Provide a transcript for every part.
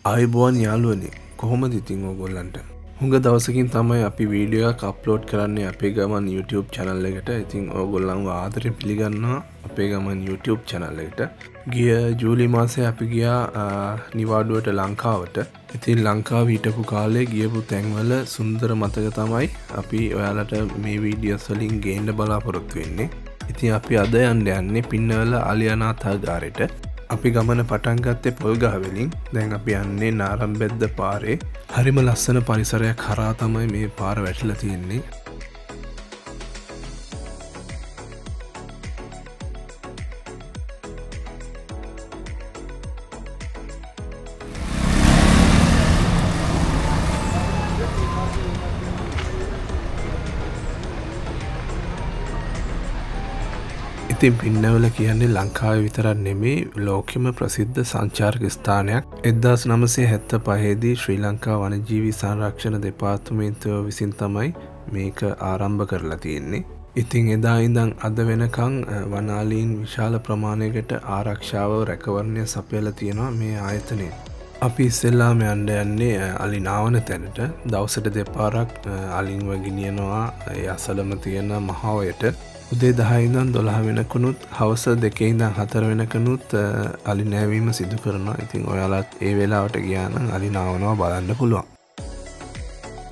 ආයුබෝවන් යාළුවනි කොහොමද ඉතින් ඕගොල්ලන්ට හුඟ දවසකින් තමයි අපි වීඩියෝ එකක් අප්ලෝඩ් කරන්නේ අපේ ගමන් YouTube channel එකට. ඉතින් ඕගොල්ලන්ව ආදරෙන් පිළිගන්නවා අපේ ගමන් YouTube channel එකට. ගිය ජූලි මාසේ අපි ගියා නිවාඩුවට ලංකාවට. ඉතින් ලංකාවේ හිටපු කාලේ ගියපු තැන්වල සුන්දර මතක තමයි අපි ඔයාලට මේ වීඩියෝස් වලින් ගේන්න බලාපොරොත්තු වෙන්නේ. ඉතින් අපි අද යන්නේ පින්නවල අලියානාථාගාරයට. අපි ගමන පටන් ගත්තේ පොල්ගහ වලින්. දැන් අපි යන්නේ නාරම්බෙද්ද පාරේ. හරිම ලස්සන පරිසරයක් හරහා තමයි මේ පාර වැටිලා තියෙන්නේ. ඉතින් පින්නවල කියන්නේ ලංකාවේ විතරක් නෙමේ ලෝකෙම ප්‍රසිද්ධ සංචාරක ස්ථානයක්. 1975 දී ශ්‍රී ලංකා වනජීවි සංරක්ෂණ දෙපාර්තමේන්තුව විසින් තමයි මේක ආරම්භ කරලා තියෙන්නේ. ඉතින් එදා ඉඳන් අද වෙනකන් වනාලීන් විශාල ප්‍රමාණයකට ආරක්ෂාව රැකවරණය සපයලා තියෙනවා මේ ආයතනයේ. අපි ඉස්සෙල්ලාම යන්නේ අලිනාවන තැනට. දවසට දෙපාරක් අලින්ව ගෙනියනවා ඒ අසලම තියෙන මහවයට. උදේ 10 ඉඳන් 12 වෙනකනුත් හවස 2 ඉඳන් 4 වෙනකනුත් අලි නෑවීම සිදු කරනවා. ඉතින් ඔයාලත් ඒ වෙලාවට ගියා නම් අලි නාවනවා බලන්න පුළුවන්.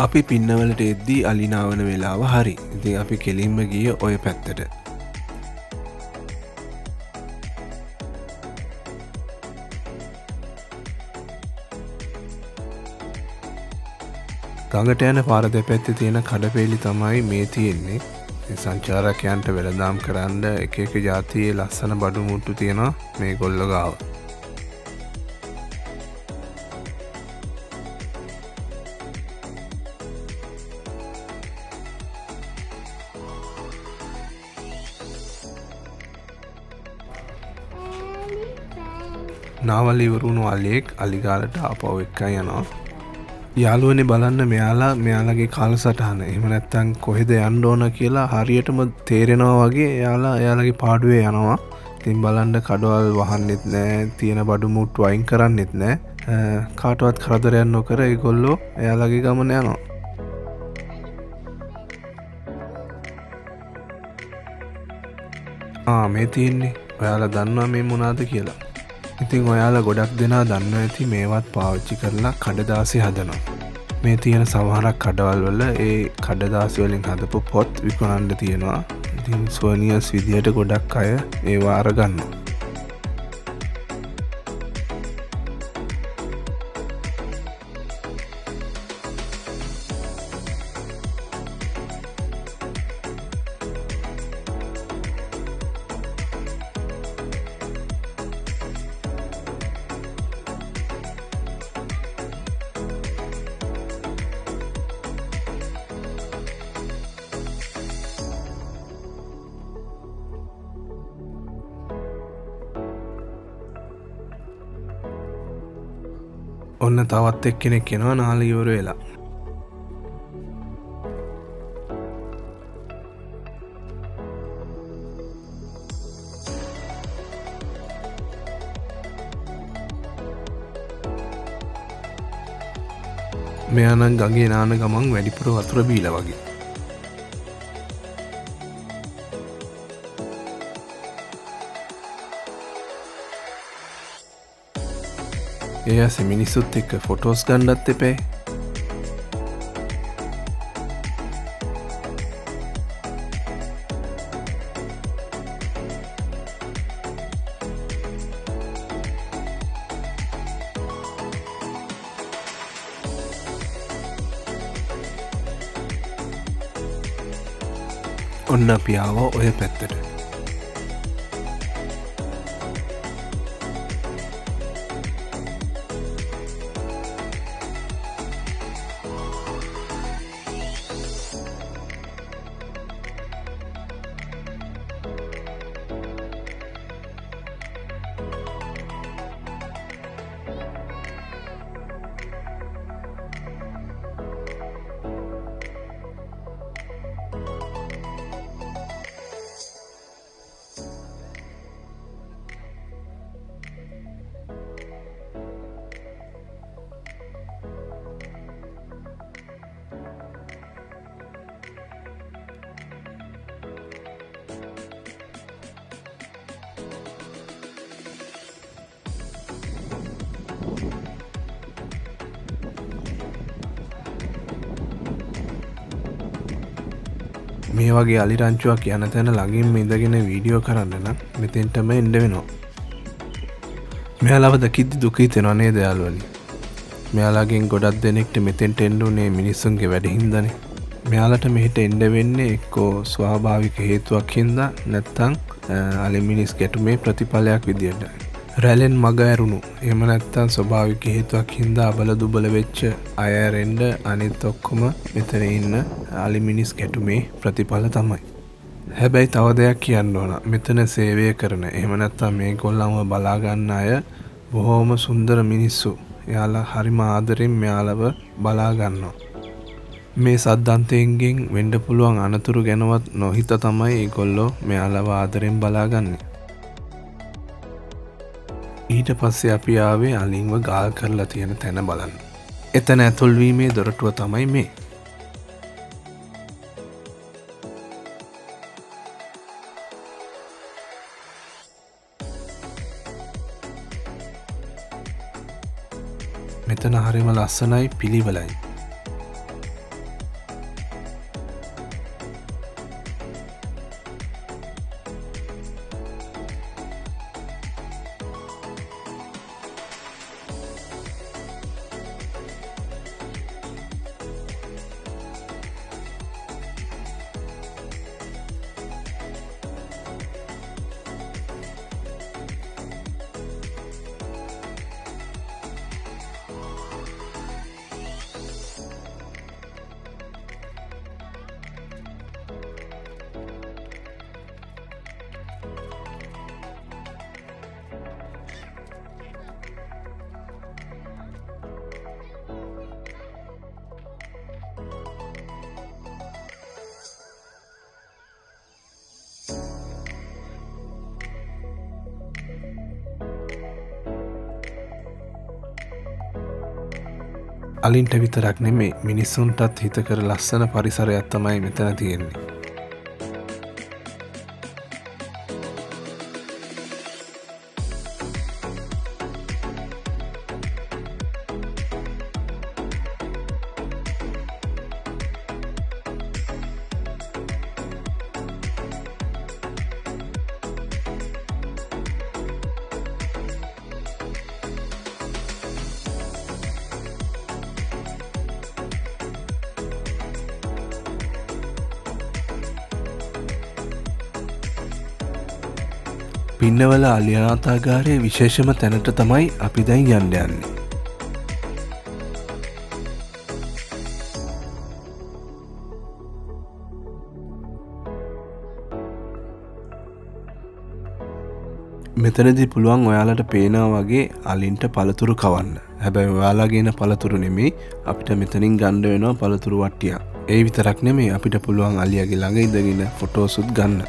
අපි පින්නවලට එද්දී අලි නාවන වෙලාව හරි. ඉතින් අපි කෙලින්ම ගියේ ඔය පැත්තට. ගඟට යන පාර දෙපැත්තේ තියෙන කඩපේලි තමයි මේ තියෙන්නේ. සංචාරකයන්ට වෙළඳාම් කරන්න එක එක ජාතියේ ලස්සන බඩු මුට්ටු තියෙනවා මේ ගොල්ලෝ ගාව. නාවල ඉවරුණු අලියෙක් අලිගාලට ආපහු එක්කන් යනවා. යාළුවනේ බලන්න මෙයාලගේ කාලසටහන. එහෙම නැත්නම් කොහෙද යන්න ඕන කියලා හරියටම තේරෙනවා වගේ එයාලගේ පාඩුවේ යනවා. ඉතින් බලන්න කඩවල් වහන්නෙත් නැහැ, තියෙන බඩු මුට්ටු අයින් කරන්නෙත් නැහැ. කාටවත් කරදරයක් නොකර ඒගොල්ලෝ එයාලගේ ගමන යනවා. මේ තියෙන්නේ. ඔයාලා දන්නවා මේ මොනවාද කියලා. ඉතින් ඔයාලා ගොඩක් දෙනා දන්නවා ඇති මේවත් පාවිච්චි කරලා කඩදාසි හදනවා. මේ තියෙන සමහරක් කඩවල් වල ඒ කඩදාසි වලින් හදපු පොත් විකුණන්න තියෙනවා. ඉතින් සුවනියස් විදියට ගොඩක් අය ඒවා අරගන්නවා. ඔන්න තවත් එක්කෙනෙක් එනවා නාල ඉවර වෙලා. මෙයා නම් ගඟේ නාන ගමන් වැඩිපුර වතුර බීලා වගේ. එයාස මිනිස්සුත් එක්ක ෆොටෝස් ගන්නත් එපේ. ඔන්න අපි ආවා ඔය පැත්තට. මේ වගේ අලිරංචුවක් යන තැන ළඟින්ම ඉඳගෙන වීඩියෝ කරන්න නම් මෙතෙන්ටම එන්න වෙනවා. මෙයාලව දකිද්දි දුක හිතෙනවා නේද යාළුවනි? මෙයාලගෙන් ගොඩක් දෙනෙක්ට මෙතෙන්ට එන්න උනේ මිනිස්සුන්ගේ වැඩ හින්දානේ. මෙයාලට මෙහෙට එන්න වෙන්නේ එක්කෝ ස්වාභාවික හේතුවක් හින්දා නැත්නම් අලි මිනිස් ගැටුමේ ප්‍රතිඵලයක් විදියට. රැලෙන් මග ඇරුණු. එහෙම නැත්නම් ස්වභාවික හේතුවක් හින්දා අබල දුබල වෙච්ච අය ඇරෙන්න අනිත් ඔක්කොම මෙතන ඉන්න අලි මිනිස් ගැටුමේ ප්‍රතිඵල තමයි. හැබැයි තව දෙයක් කියන්න ඕන. මෙතන සේවය කරන එහෙම නැත්නම් මේගොල්ලන්ව බලා ගන්න අය බොහොම සුන්දර මිනිස්සු. එයාලා හරිම ආදරෙන් මෙයාලව බලා ගන්නවා. මේ සද්දන්තයෙන්ගෙන් වෙන්න පුළුවන් අනතුරු ගැනවත් නොහිත තමයි ඒගොල්ලෝ මෙයාලව ආදරෙන් බලාගන්නේ. ඊට පස්සේ අපි ආවේ අලින්ව ගාල් කරලා තියෙන තැන බලන්න. එතන ඇතුල් වීමේ දොරටුව තමයි මේ. මෙතන හරිම ලස්සනයි පිළිවෙලයි. අලින්ට විතරක් නෙමේ මිනිස්සුන්ටත් හිතකර ලස්සන පරිසරයක් තමයි මෙතන තියෙන්නේ. පින්නවල අලියනාථාගාරයේ විශේෂම තැනට තමයි අපි දැන් යන්න යන්නේ. මෙතනදී පුළුවන් ඔයාලට පේනවා වගේ අලින්ට පළතුරු කවන්න. හැබැයි ඔයාලාගේ එන පළතුරු නෙමෙයි අපිට මෙතනින් ගන්න වෙනවා පළතුරු වට්ටියක්. ඒ විතරක් නෙමෙයි අපිට පුළුවන් අලියාගේ ළඟ ඉඳගෙන ෆොටෝසුත් ගන්න.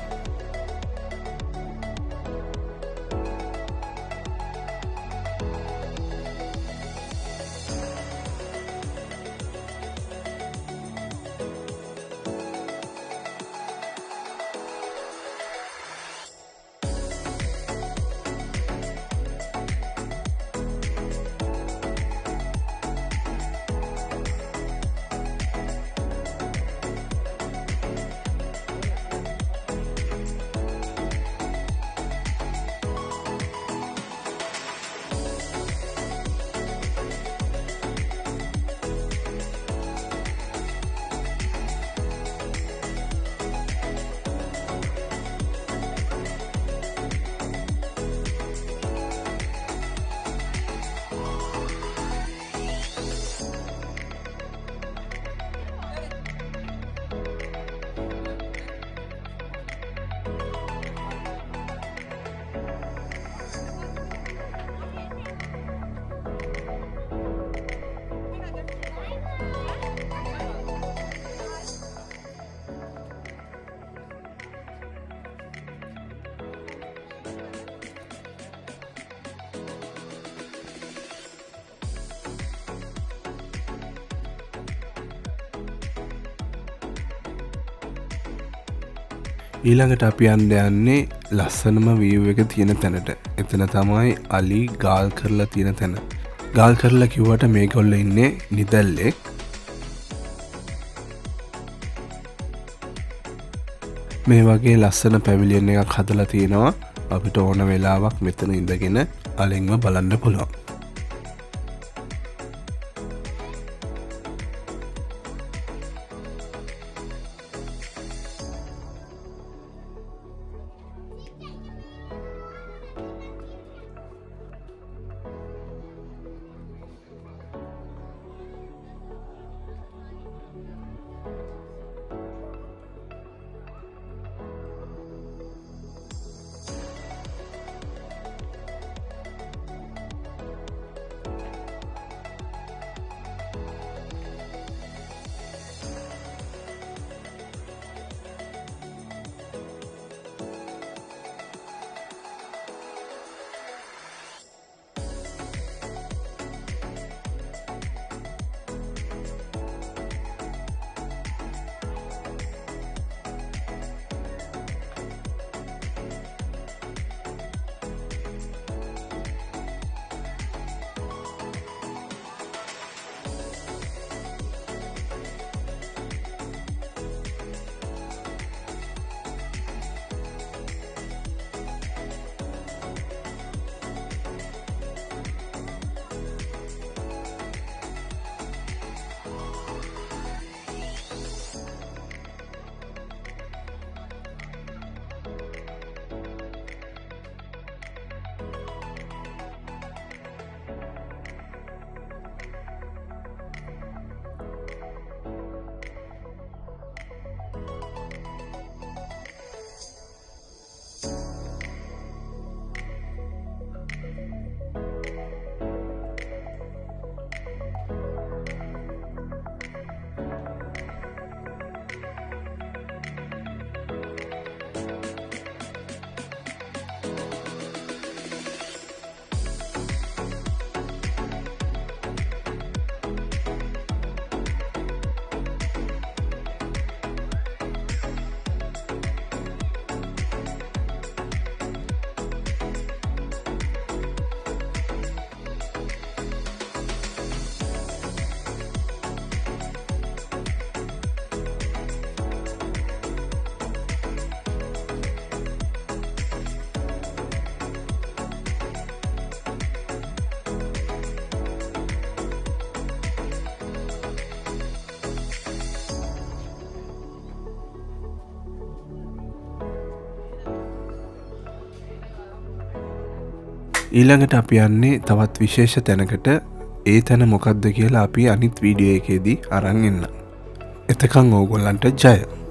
ඊළඟට අපි යන්නේ ලස්සනම view එක තියෙන තැනට. එතන තමයි අලි ගාල් කරලා තියෙන තැන. ගාල් කරලා කිව්වට මේගොල්ලෝ ඉන්නේ නිදැල්ලේ. මේ වගේ ලස්සන පැවිලියන් එකක් හදලා තියෙනවා. අපිට ඕන වෙලාවක් මෙතන ඉඳගෙන අලින්ම බලන්න පුළුවන්. ඊළඟට අපි යන්නේ තවත් විශේෂ තැනකට. ඒ තැන මොකක්ද කියලා අපි අනිත් වීඩියෝ එකේදී අරන් එන්න. එතකන් ඕගොල්ලන්ට ජය.